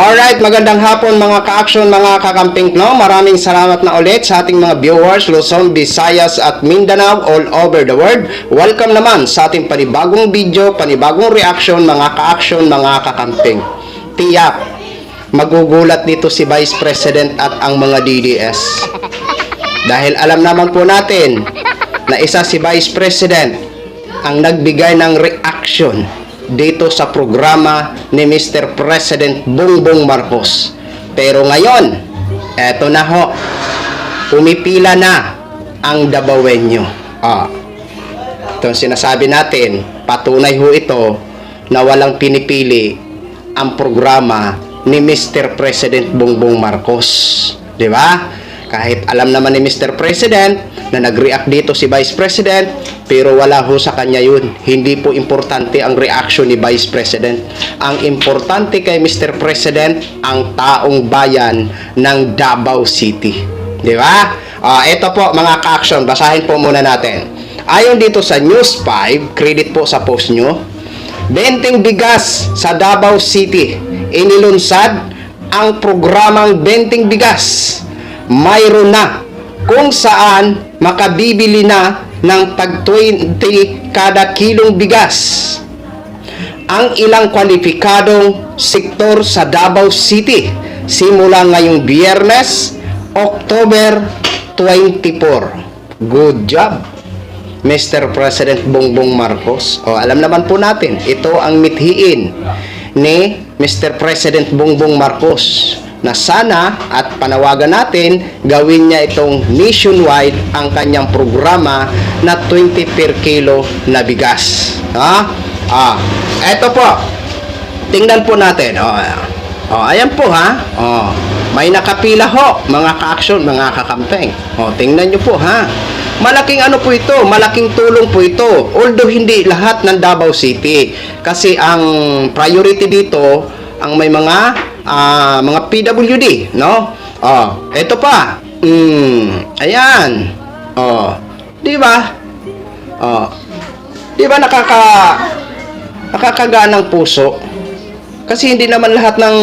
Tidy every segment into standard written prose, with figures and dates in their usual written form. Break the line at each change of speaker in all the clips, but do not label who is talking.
Alright, magandang hapon mga ka-action, mga kakamping, no? Maraming salamat na ulit sa ating mga viewers, Luzon, Visayas at Mindanao all over the world. Welcome naman sa ating panibagong video, panibagong reaction, mga ka-action, mga kakamping. Tiyak, magugulat dito si Vice President at ang mga DDS. Dahil alam naman po natin na isa si Vice President ang nagbigay ng reaction dito sa programa ni Mr. President Bongbong Marcos. Pero ngayon, eto na ho, umipila na ang Dabawenyo. Itong sinasabi natin, patunay ho ito na walang pinipili ang programa ni Mr. President Bongbong Marcos. Di ba? Kahit alam naman ni Mr. President na nag-react dito si Vice President, pero wala ho sa kanya yun. Hindi po importante ang reaction ni Vice President. Ang importante kay Mr. President, ang taong bayan ng Davao City. Di ba? Ito po mga ka-action, basahin po muna natin. Ayon dito sa News 5, credit po sa post nyo, 20 bigas sa Davao City. Inilunsad ang programang 20 bigas. Mayroon na kung saan makabibili na ng tag 20 kada kilong bigas ang ilang kwalipikadong sektor sa Davao City simula ngayong Biyernes, October 24. Good job, Mr. President Bongbong Marcos. Alam naman po natin, ito ang mithiin ni Mr. President Bongbong Marcos na sana at panawagan natin gawin niya itong nationwide ang kanyang programa na 20 per kilo na bigas. Eto po, tingnan po natin. Ayan po ha. May nakapila ho, mga ka-action, mga kakampeng. Tingnan nyo po ha. Malaking ano po ito, malaking tulong po ito. Although hindi lahat ng Davao City. Kasi ang priority dito, ang may mga PWD, no? Ito pa. Ayan. Di ba? Di ba nakakagaan ng puso? Kasi hindi naman lahat ng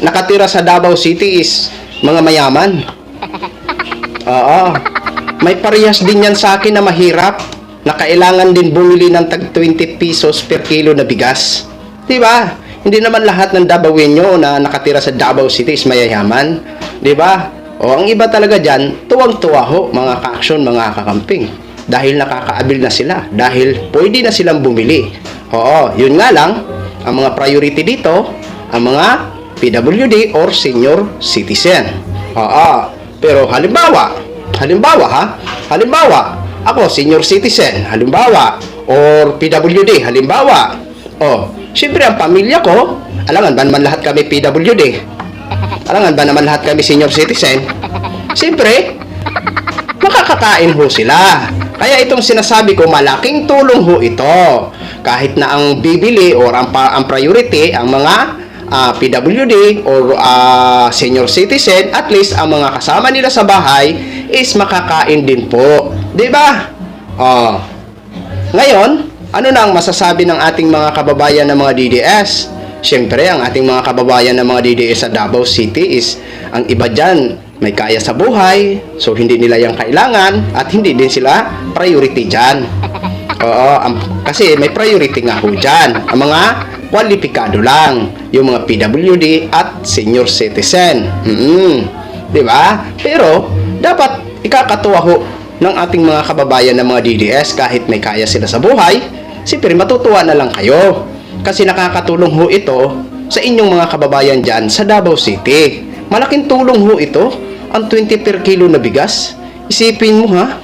nakatira sa Davao City is mga mayaman. May parehas din yan sa akin na mahirap, na kailangan din bumili ng tag 20 pesos per kilo na bigas. Di ba? Hindi naman lahat ng Dabawenyo na nakatira sa Davao City is mayayaman. Di ba? Ang iba talaga dyan, tuwang-tuwa ho, mga ka-action, mga kakamping. Dahil nakakaabil na sila. Dahil pwede na silang bumili. Yun nga lang, ang mga priority dito, ang mga PWD or senior citizen. Pero halimbawa, ako senior citizen, halimbawa, or PWD, halimbawa, siyempre ang pamilya ko, alangan ba naman lahat kami PWD? Alangan ba naman lahat kami senior citizen? Siyempre, makakakain ho sila. Kaya itong sinasabi ko, malaking tulong ho ito. Kahit na ang bibili or ang priority, ang mga PWD or senior citizen, at least ang mga kasama nila sa bahay is makakain din po. Diba? Ngayon, ano na ang masasabi ng ating mga kababayan ng mga DDS? Siyempre, ang ating mga kababayan ng mga DDS sa Davao City is, ang iba dyan, may kaya sa buhay, so hindi nila yung kailangan, at hindi din sila priority dyan. Kasi may priority nga ho dyan. Ang mga kwalipikado lang, yung mga PWD at senior citizen. Diba? Pero, dapat ikakatuwa ho ng ating mga kababayan ng mga DDS kahit may kaya sila sa buhay. Siyempre, matutuwa na lang kayo. Kasi nakakatulong ho ito sa inyong mga kababayan dyan sa Davao City. Malaking tulong ho ito, ang 20 per kilo na bigas. Isipin mo ha,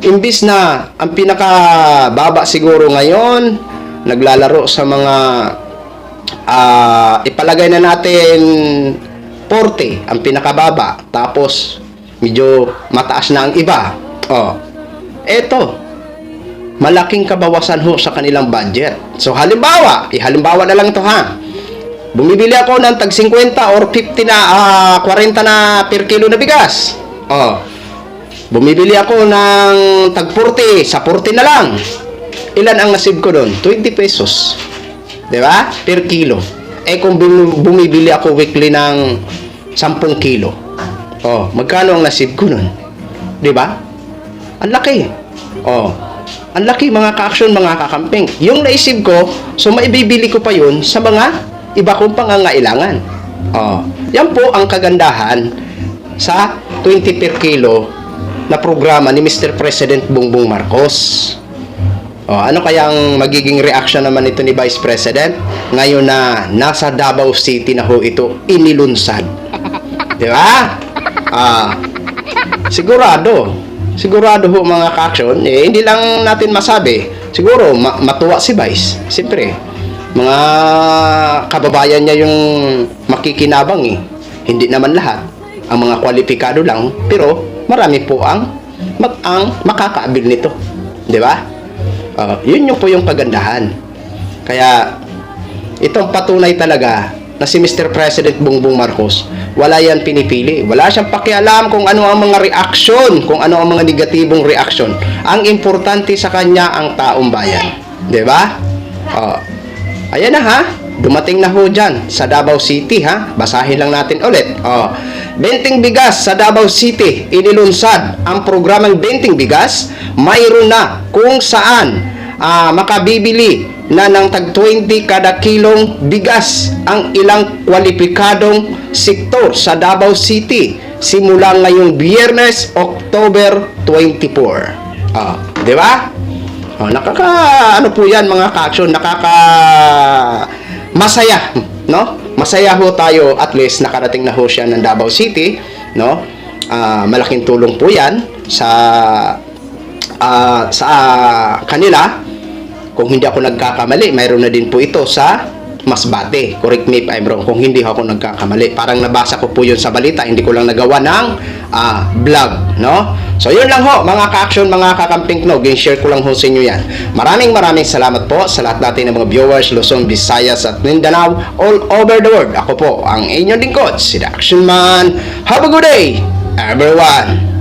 imbis na ang pinakababa siguro ngayon, naglalaro sa mga, ipalagay na natin 40 ang pinakababa. Tapos, medyo mataas na ang iba. Eto, malaking kabawasan ho sa kanilang budget. So halimbawa na lang to ha. Bumibili ako ng tag 50 or 50 na 40 na per kilo na bigas. Bumibili ako ng tag 40, sa 40 na lang. Ilan ang nasib ko doon? 20 pesos. 'Di ba? Per kilo. Eh kung bumibili ako weekly ng 10 kilo, oh, magkano ang nasib ko nun? Di ba? Ang laki. Oh, ang laki mga ka-action, mga kakamping. Yung naisip ko, so maibibili ko pa yun sa mga iba kong pangangailangan. Oh, yan po ang kagandahan sa 20 per kilo na programa ni Mr. President Bongbong Marcos. Oh, ano kayang magiging reaction naman ito ni Vice President ngayon na nasa Davao City na ho ito inilunsad? Di ba? Sigurado ho mga ka-action, hindi lang natin masabi. Siguro matuwa si Vice. Siyempre, mga kababayan niya yung makikinabang eh. Hindi naman lahat. Ang mga kwalipikado lang, pero marami po ang makakaabil nito. Di ba? Yun yung po yung kagandahan. Kaya, itong patunay talaga na si Mr. President Bongbong Marcos, wala yan pinipili. Wala siyang pakialam kung ano ang mga reaksyon, kung ano ang mga negatibong reaksyon. Ang importante sa kanya ang taong bayan. Diba? Ayan na ha. Dumating na ho dyan sa Davao City ha. Basahin lang natin ulit. Benting bigas sa Davao City. Inilunsad ang programang Benting Bigas. Mayroon na kung saan makabibili na ng tag 20 kada kilong bigas ang ilang kwalipikadong sektor sa Davao City simula ngayong Biyernes, October 24. Di ba? Ano po yan mga ka-action, masaya, no? Masaya ho tayo, at least nakarating na ho siya ng Davao City, no? Malaking tulong po yan sa kanila. Kung hindi ako nagkakamali, mayroon na din po ito sa Masbate. Correct me if I'm wrong, kung hindi ako nagkakamali. Parang nabasa ko po yun sa balita, hindi ko lang nagawa ng vlog, no? So yun lang ho, mga ka-action, mga kakamping no, share ko lang ho sa inyo yan. Maraming salamat po sa lahat natin ng mga viewers, Luzon, Visayas at Mindanao, all over the world. Ako po, ang inyong lingkod, si The Action Man. Have a good day, everyone!